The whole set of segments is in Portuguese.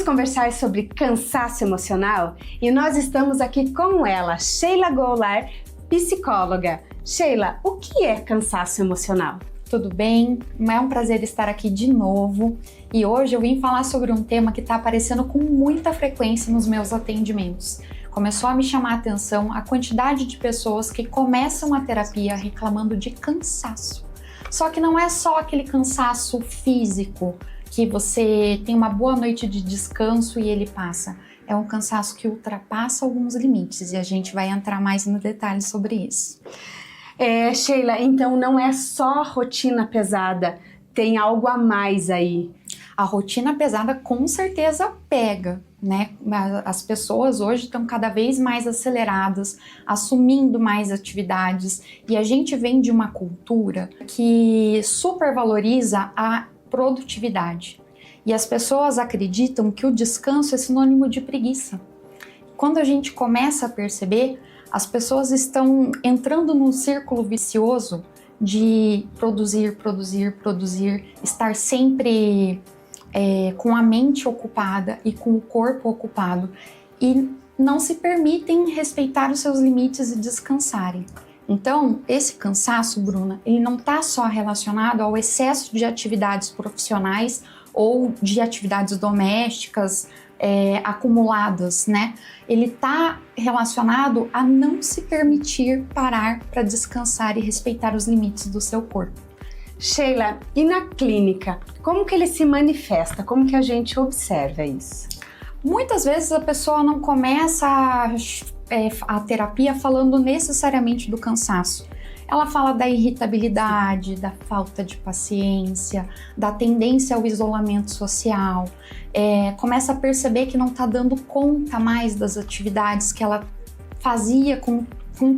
conversar sobre cansaço emocional e nós estamos aqui com ela, Sheila Goulart, psicóloga. Sheila, o que é cansaço emocional? Tudo bem? É um prazer estar aqui de novo e hoje eu vim falar sobre um tema que está aparecendo com muita frequência nos meus atendimentos. Começou a me chamar a atenção a quantidade de pessoas que começam a terapia reclamando de cansaço. Só que não é só aquele cansaço físico que você tem uma boa noite de descanso e ele passa. É um cansaço que ultrapassa alguns limites e a gente vai entrar mais no detalhe sobre isso. Sheila, então não é só rotina pesada, tem algo a mais aí. A rotina pesada com certeza pega, né? As pessoas hoje estão cada vez mais aceleradas, assumindo mais atividades e a gente vem de uma cultura que supervaloriza a produtividade. E as pessoas acreditam que o descanso é sinônimo de preguiça. Quando a gente começa a perceber, as pessoas estão entrando num círculo vicioso de produzir, estar sempre com a mente ocupada e com o corpo ocupado e não se permitem respeitar os seus limites e descansarem. Então, esse cansaço, Bruna, ele não está só relacionado ao excesso de atividades profissionais ou de atividades domésticas acumuladas, né? Ele está relacionado a não se permitir parar para descansar e respeitar os limites do seu corpo. Sheila, e na clínica, como que ele se manifesta? Como que a gente observa isso? Muitas vezes a pessoa não começa a terapia falando necessariamente do cansaço. Ela fala da irritabilidade, da falta de paciência, da tendência ao isolamento social, começa a perceber que não está dando conta mais das atividades que ela fazia com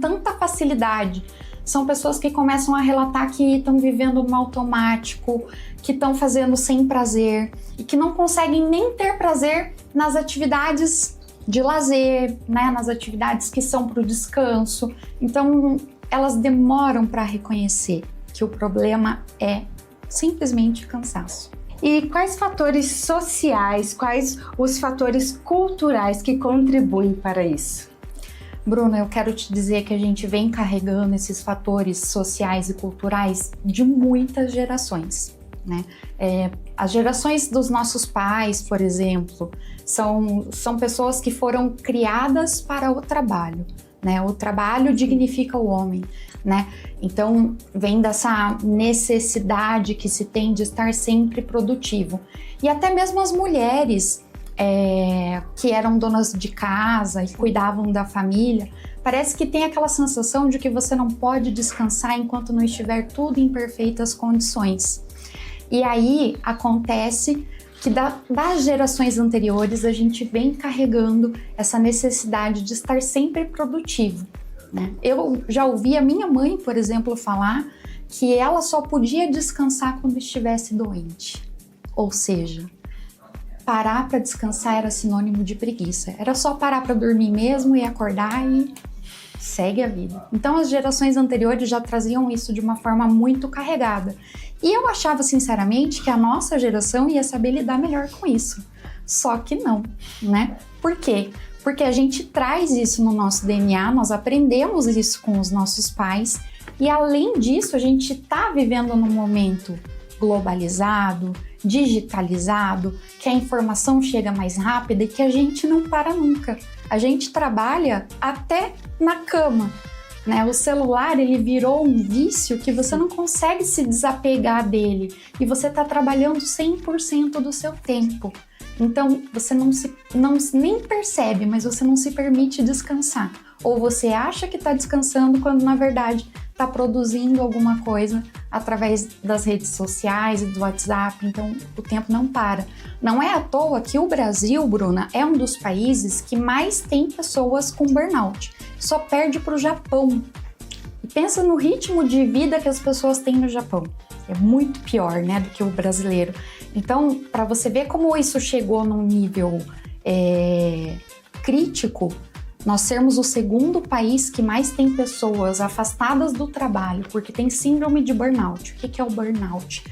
tanta facilidade. São pessoas que começam a relatar que estão vivendo no automático, que estão fazendo sem prazer e que não conseguem nem ter prazer nas atividades de lazer, né? Nas atividades que são para o descanso. Então, elas demoram para reconhecer que o problema é simplesmente cansaço. E quais fatores sociais, quais os fatores culturais que contribuem para isso? Bruna, eu quero te dizer que a gente vem carregando esses fatores sociais e culturais de muitas gerações, né? As gerações dos nossos pais, por exemplo, são pessoas que foram criadas para o trabalho, né? O trabalho dignifica o homem, né? Então vem dessa necessidade que se tem de estar sempre produtivo. E até mesmo as mulheres que eram donas de casa e cuidavam da família, parece que tem aquela sensação de que você não pode descansar enquanto não estiver tudo em perfeitas condições. E aí acontece que das gerações anteriores a gente vem carregando essa necessidade de estar sempre produtivo, né? Eu já ouvi a minha mãe, por exemplo, falar que ela só podia descansar quando estivesse doente. Ou seja, parar para descansar era sinônimo de preguiça. Era só parar para dormir mesmo e acordar e segue a vida. Então as gerações anteriores já traziam isso de uma forma muito carregada. E eu achava sinceramente que a nossa geração ia saber lidar melhor com isso. Só que não, né? Por quê? Porque a gente traz isso no nosso DNA, nós aprendemos isso com os nossos pais e além disso a gente está vivendo num momento globalizado, digitalizado, que a informação chega mais rápida e que a gente não para nunca. A gente trabalha até na cama, né? O celular, ele virou um vício que você não consegue se desapegar dele e você está trabalhando 100% do seu tempo. Então, você nem percebe, mas você não se permite descansar. Ou você acha que está descansando quando, na verdade, está produzindo alguma coisa através das redes sociais e do WhatsApp. Então, o tempo não para. Não é à toa que o Brasil, Bruna, é um dos países que mais tem pessoas com burnout. Só perde para o Japão. E pensa no ritmo de vida que as pessoas têm no Japão. É muito pior, né, do que o brasileiro. Então, para você ver como isso chegou num nível crítico, nós sermos o segundo país que mais tem pessoas afastadas do trabalho porque tem síndrome de burnout. O que é o burnout?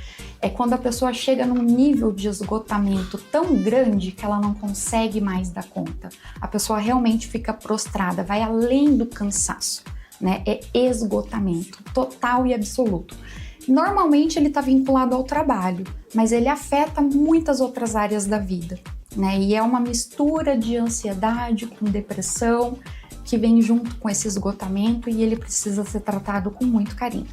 é quando a pessoa chega num nível de esgotamento tão grande que ela não consegue mais dar conta. A pessoa realmente fica prostrada, vai além do cansaço, né? É esgotamento total e absoluto. Normalmente ele está vinculado ao trabalho, mas ele afeta muitas outras áreas da vida, né? E é uma mistura de ansiedade com depressão que vem junto com esse esgotamento e ele precisa ser tratado com muito carinho.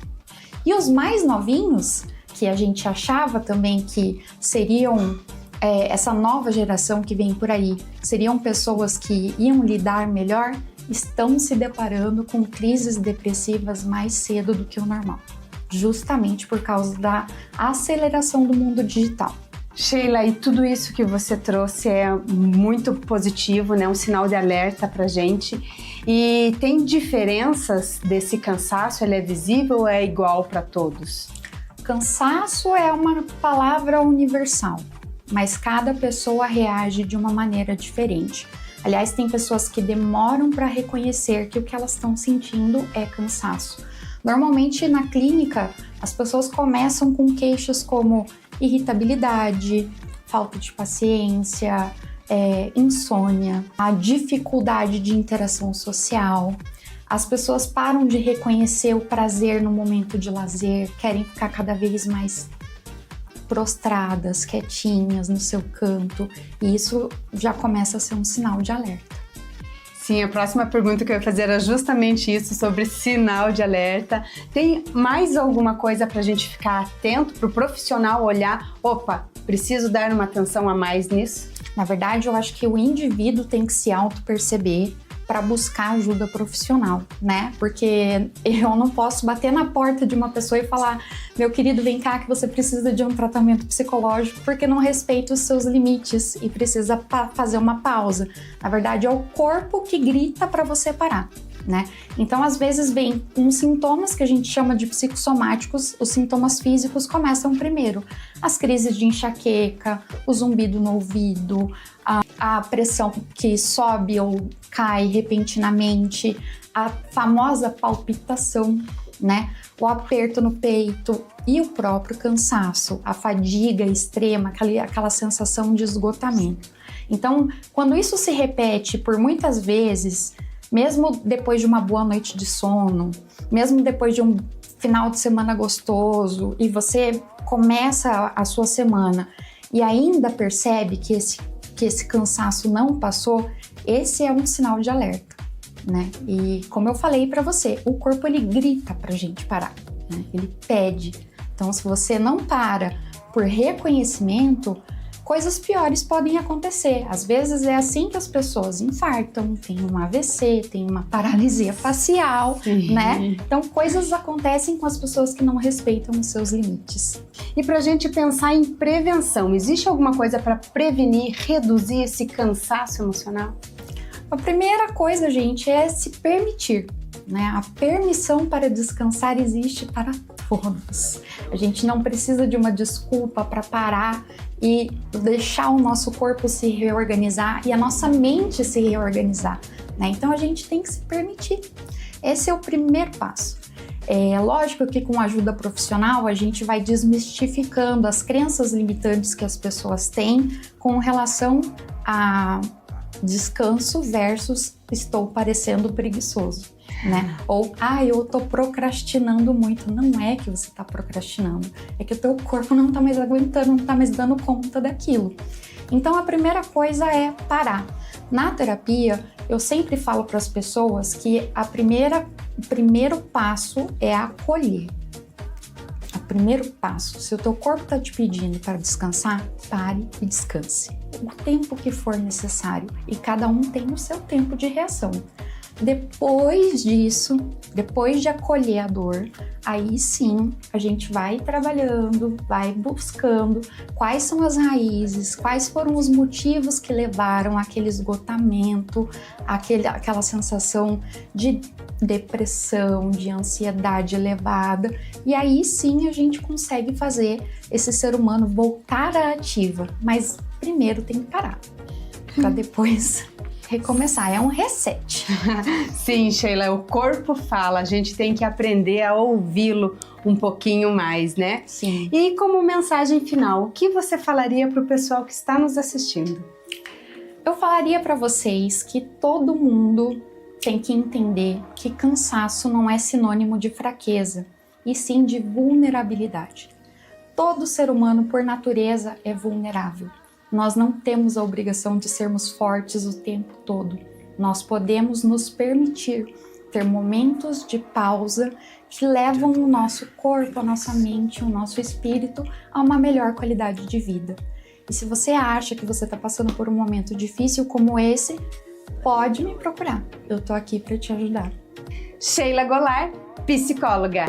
E os mais novinhos, que a gente achava também que seriam essa nova geração que vem por aí, seriam pessoas que iam lidar melhor, estão se deparando com crises depressivas mais cedo do que o normal, justamente por causa da aceleração do mundo digital. Sheila, e tudo isso que você trouxe é muito positivo, né? Um sinal de alerta pra gente. E tem diferenças desse cansaço? Ele é visível ou é igual para todos? Cansaço é uma palavra universal, mas cada pessoa reage de uma maneira diferente. Aliás, tem pessoas que demoram para reconhecer que o que elas estão sentindo é cansaço. Normalmente na clínica, as pessoas começam com queixas como irritabilidade, falta de paciência, insônia, a dificuldade de interação social. As pessoas param de reconhecer o prazer no momento de lazer, querem ficar cada vez mais prostradas, quietinhas no seu canto, e isso já começa a ser um sinal de alerta. Sim, a próxima pergunta que eu ia fazer era justamente isso, sobre sinal de alerta. Tem mais alguma coisa para a gente ficar atento, para o profissional olhar, opa, preciso dar uma atenção a mais nisso? Na verdade, eu acho que o indivíduo tem que se auto-perceber para buscar ajuda profissional, né? Porque eu não posso bater na porta de uma pessoa e falar, meu querido, vem cá que você precisa de um tratamento psicológico, porque não respeita os seus limites e precisa fazer uma pausa. Na verdade, é o corpo que grita para você parar, né? Então, às vezes, vem com sintomas que a gente chama de psicossomáticos, os sintomas físicos começam primeiro. As crises de enxaqueca, o zumbido no ouvido, a pressão que sobe ou cai repentinamente, a famosa palpitação, né? O aperto no peito e o próprio cansaço, a fadiga extrema, aquela sensação de esgotamento. Então, quando isso se repete por muitas vezes, mesmo depois de uma boa noite de sono, mesmo depois de um final de semana gostoso, e você começa a sua semana e ainda percebe que esse cansaço não passou, esse é um sinal de alerta, né? E como eu falei para você, o corpo ele grita pra gente parar, né? Ele pede. Então, se você não para por reconhecimento, coisas piores podem acontecer. Às vezes é assim que as pessoas infartam, tem um AVC, tem uma paralisia facial, né? Então coisas acontecem com as pessoas que não respeitam os seus limites. E para a gente pensar em prevenção, existe alguma coisa para prevenir, reduzir esse cansaço emocional? A primeira coisa, gente, é se permitir, né? A permissão para descansar existe para todos. A gente não precisa de uma desculpa para parar e deixar o nosso corpo se reorganizar e a nossa mente se reorganizar, né? Então a gente tem que se permitir. Esse é o primeiro passo. É lógico que com a ajuda profissional a gente vai desmistificando as crenças limitantes que as pessoas têm com relação a descanso versus estou parecendo preguiçoso, né? Ou, eu tô procrastinando muito. Não é que você tá procrastinando, é que o teu corpo não tá mais aguentando, não tá mais dando conta daquilo. Então a primeira coisa é parar. Na terapia, eu sempre falo para as pessoas que o primeiro passo é acolher. O primeiro passo, se o teu corpo está te pedindo para descansar, pare e descanse. O tempo que for necessário. E cada um tem o seu tempo de reação. Depois disso, depois de acolher a dor, aí sim a gente vai trabalhando, vai buscando quais são as raízes, quais foram os motivos que levaram àquele esgotamento, aquela sensação de depressão, de ansiedade elevada, e aí sim a gente consegue fazer esse ser humano voltar à ativa, mas primeiro tem que parar, para depois recomeçar, é um reset. Sim, Sheila, o corpo fala, a gente tem que aprender a ouvi-lo um pouquinho mais, né? Sim. E como mensagem final, o que você falaria para o pessoal que está nos assistindo? Eu falaria para vocês que todo mundo tem que entender que cansaço não é sinônimo de fraqueza, e sim de vulnerabilidade. Todo ser humano, por natureza, é vulnerável. Nós não temos a obrigação de sermos fortes o tempo todo. Nós podemos nos permitir ter momentos de pausa que levam o nosso corpo, a nossa mente, o nosso espírito a uma melhor qualidade de vida. E se você acha que você está passando por um momento difícil como esse, pode me procurar. Eu tô aqui para te ajudar. Sheila Goulart, psicóloga.